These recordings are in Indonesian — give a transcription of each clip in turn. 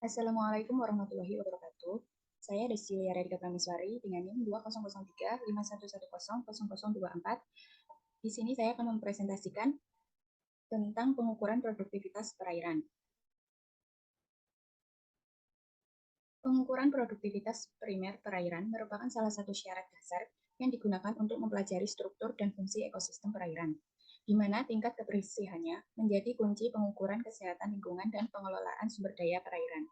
Assalamualaikum warahmatullahi wabarakatuh. Saya Desi Radhika Prameswari dengan NIM 200351100024. Di sini saya akan mempresentasikan tentang pengukuran produktivitas perairan. Pengukuran produktivitas primer perairan merupakan salah satu syarat dasar yang digunakan untuk mempelajari struktur dan fungsi ekosistem perairan, di mana tingkat kebersihannya menjadi kunci pengukuran kesehatan lingkungan dan pengelolaan sumber daya perairan.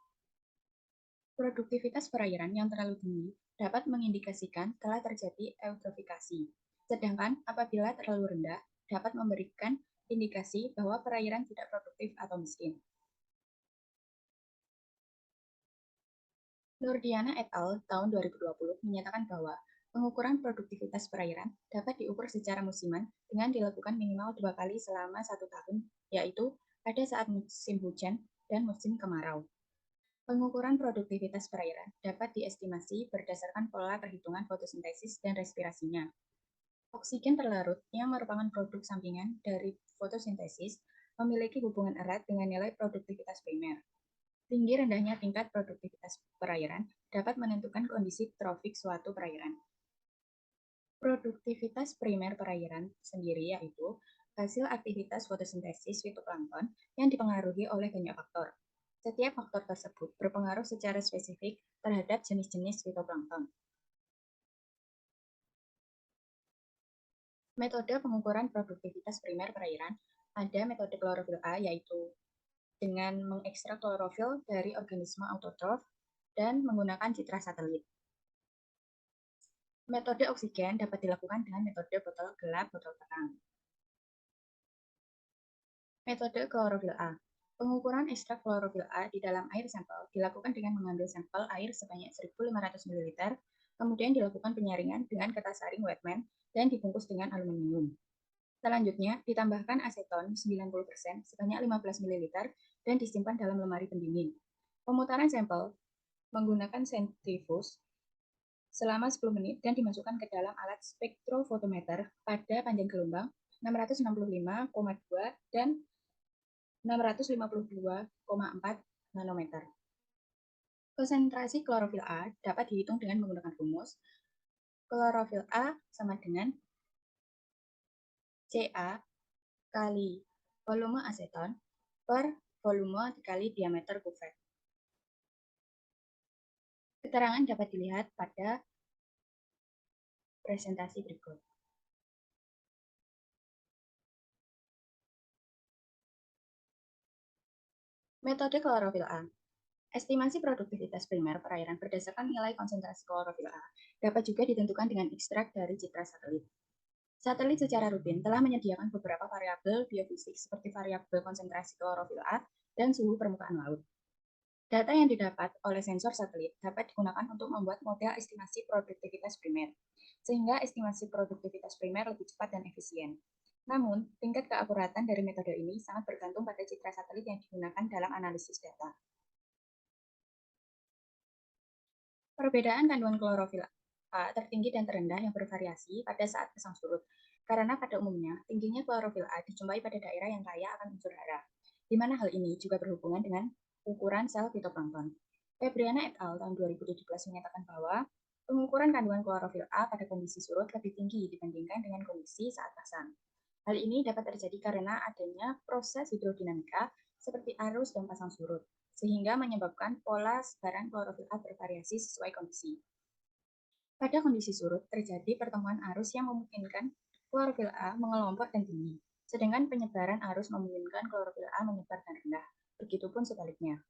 Produktivitas perairan yang terlalu tinggi dapat mengindikasikan telah terjadi eutrofikasi, sedangkan apabila terlalu rendah dapat memberikan indikasi bahwa perairan tidak produktif atau miskin. Nurdiana et al. Tahun 2020 menyatakan bahwa pengukuran produktivitas perairan dapat diukur secara musiman dengan dilakukan minimal 2 kali selama 1 tahun, yaitu pada saat musim hujan dan musim kemarau. Pengukuran produktivitas perairan dapat diestimasi berdasarkan pola perhitungan fotosintesis dan respirasinya. Oksigen terlarut, yang merupakan produk sampingan dari fotosintesis, memiliki hubungan erat dengan nilai produktivitas primer. Tinggi rendahnya tingkat produktivitas perairan dapat menentukan kondisi trofik suatu perairan. Produktivitas primer perairan sendiri yaitu hasil aktivitas fotosintesis fitoplankton yang dipengaruhi oleh banyak faktor. Setiap faktor tersebut berpengaruh secara spesifik terhadap jenis-jenis fitoplankton. Metode pengukuran produktivitas primer perairan ada metode klorofil A, yaitu dengan mengekstrak klorofil dari organisme autotrof dan menggunakan citra satelit. Metode oksigen dapat dilakukan dengan metode botol gelap, botol terang. Metode klorofil A. Pengukuran ekstrak klorofil A di dalam air sampel dilakukan dengan mengambil sampel air sebanyak 1.500 ml, kemudian dilakukan penyaringan dengan kertas saring wetman dan dibungkus dengan aluminium. Selanjutnya, ditambahkan aseton 90% sebanyak 15 ml dan disimpan dalam lemari pendingin. Pemutaran sampel menggunakan sentrifuge selama 10 menit dan dimasukkan ke dalam alat spektrofotometer pada panjang gelombang 665,2 dan 652,4 nanometer. Konsentrasi klorofil A dapat dihitung dengan menggunakan rumus. Klorofil A sama dengan Ca kali volume aseton per volume dikali diameter kuvert. Keterangan dapat dilihat pada presentasi berikut. Metode klorofil A. Estimasi produktivitas primer perairan berdasarkan nilai konsentrasi klorofil A dapat juga ditentukan dengan ekstrak dari citra satelit. Satelit secara rutin telah menyediakan beberapa variabel biofisik seperti variabel konsentrasi klorofil A dan suhu permukaan laut. Data yang didapat oleh sensor satelit dapat digunakan untuk membuat model estimasi produktivitas primer, sehingga estimasi produktivitas primer lebih cepat dan efisien. Namun, tingkat keakuratan dari metode ini sangat bergantung pada citra satelit yang digunakan dalam analisis data. Perbedaan kandungan klorofil A tertinggi dan terendah yang bervariasi pada saat pasang surut, karena pada umumnya tingginya klorofil A dijumpai pada daerah yang kaya akan unsur hara, di mana hal ini juga berhubungan dengan ukuran sel fitoplankton. Febriana et al. Tahun 2017 menyatakan bahwa pengukuran kandungan klorofil A pada kondisi surut lebih tinggi dibandingkan dengan kondisi saat pasang. Hal ini dapat terjadi karena adanya proses hidrodinamika seperti arus dan pasang surut, sehingga menyebabkan pola sebaran klorofil A bervariasi sesuai kondisi. Pada kondisi surut, terjadi pertemuan arus yang memungkinkan klorofil A mengelompok dan tinggi, sedangkan penyebaran arus memungkinkan klorofil A menyebar dan rendah. Begitupun sebaliknya.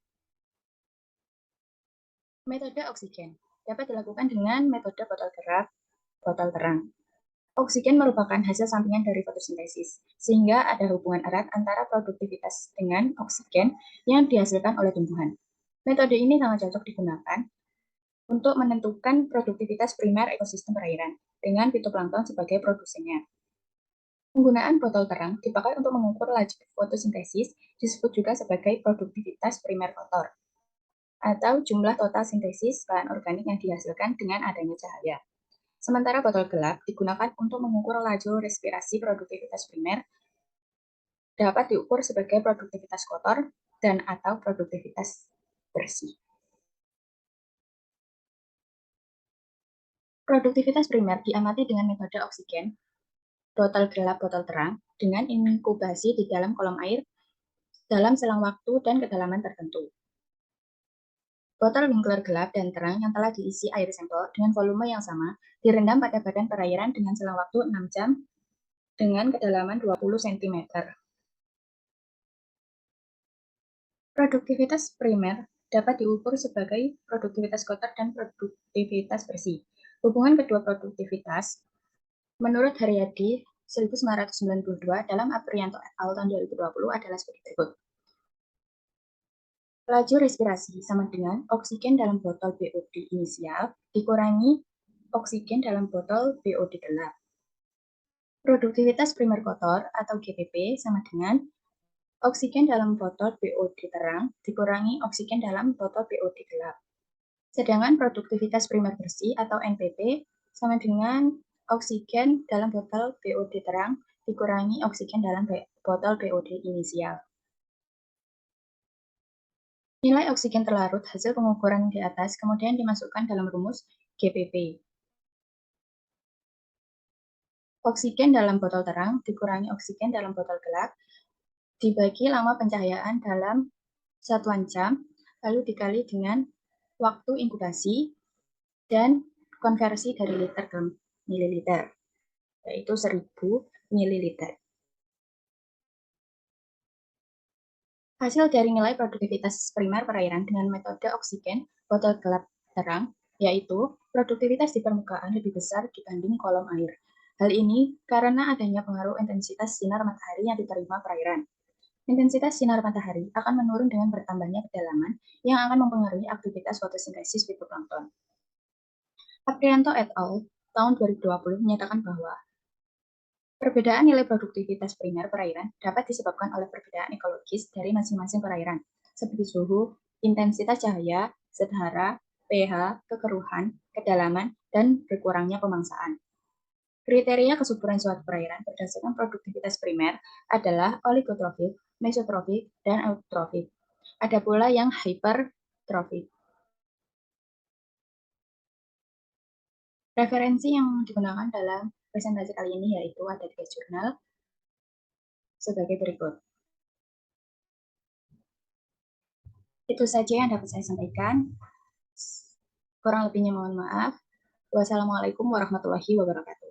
Metode oksigen dapat dilakukan dengan metode botol gelap, botol terang. Oksigen merupakan hasil sampingan dari fotosintesis, sehingga ada hubungan erat antara produktivitas dengan oksigen yang dihasilkan oleh tumbuhan. Metode ini sangat cocok digunakan untuk menentukan produktivitas primer ekosistem perairan, dengan fitoplankton sebagai produsennya. Penggunaan botol terang dipakai untuk mengukur laju fotosintesis, disebut juga sebagai produktivitas primer kotor, atau jumlah total sintesis bahan organik yang dihasilkan dengan adanya cahaya. Sementara botol gelap digunakan untuk mengukur laju respirasi produktivitas primer, dapat diukur sebagai produktivitas kotor dan atau produktivitas bersih. Produktivitas primer diamati dengan metode oksigen, botol gelap, botol terang, dengan inkubasi di dalam kolom air dalam selang waktu dan kedalaman tertentu. Botol Winkler gelap dan terang yang telah diisi air sampel dengan volume yang sama direndam pada badan perairan dengan selang waktu 6 jam dengan kedalaman 20 cm. Produktivitas primer dapat diukur sebagai produktivitas kotor dan produktivitas bersih. Hubungan kedua produktivitas menurut Haryadi 1992 dalam Aprianto et al. Tahun 2020 adalah sebagai berikut. Laju respirasi sama dengan oksigen dalam botol BOD inisial dikurangi oksigen dalam botol BOD gelap. Produktivitas primer kotor atau GPP sama dengan oksigen dalam botol BOD terang dikurangi oksigen dalam botol BOD gelap. Sedangkan produktivitas primer bersih atau NPP sama dengan oksigen dalam botol BOD terang dikurangi oksigen dalam botol BOD inisial. Nilai oksigen terlarut hasil pengukuran di atas kemudian dimasukkan dalam rumus GPP. Oksigen dalam botol terang dikurangi oksigen dalam botol gelap dibagi lama pencahayaan dalam satuan jam, lalu dikali dengan waktu inkubasi dan konversi dari liter ke mililiter, yaitu 1000 mililiter. Hasil dari nilai produktivitas primer perairan dengan metode oksigen botol gelap terang, yaitu produktivitas di permukaan lebih besar dibanding kolom air. Hal ini karena adanya pengaruh intensitas sinar matahari yang diterima perairan. Intensitas sinar matahari akan menurun dengan bertambahnya kedalaman yang akan mempengaruhi aktivitas fotosintesis fitoplankton. Aprianto et al. Tahun 2020 menyatakan bahwa perbedaan nilai produktivitas primer perairan dapat disebabkan oleh perbedaan ekologis dari masing-masing perairan, seperti suhu, intensitas cahaya, sedhara, pH, kekeruhan, kedalaman, dan berkurangnya pemangsaan. Kriteria kesuburan suatu perairan berdasarkan produktivitas primer adalah oligotrofik, mesotrofik, dan eutrofik. Ada pula yang hypertrofik. Referensi yang digunakan dalam presentasi kali ini yaitu ada 3 jurnal sebagai berikut. Itu saja yang dapat saya sampaikan. Kurang lebihnya mohon maaf. Wassalamualaikum warahmatullahi wabarakatuh.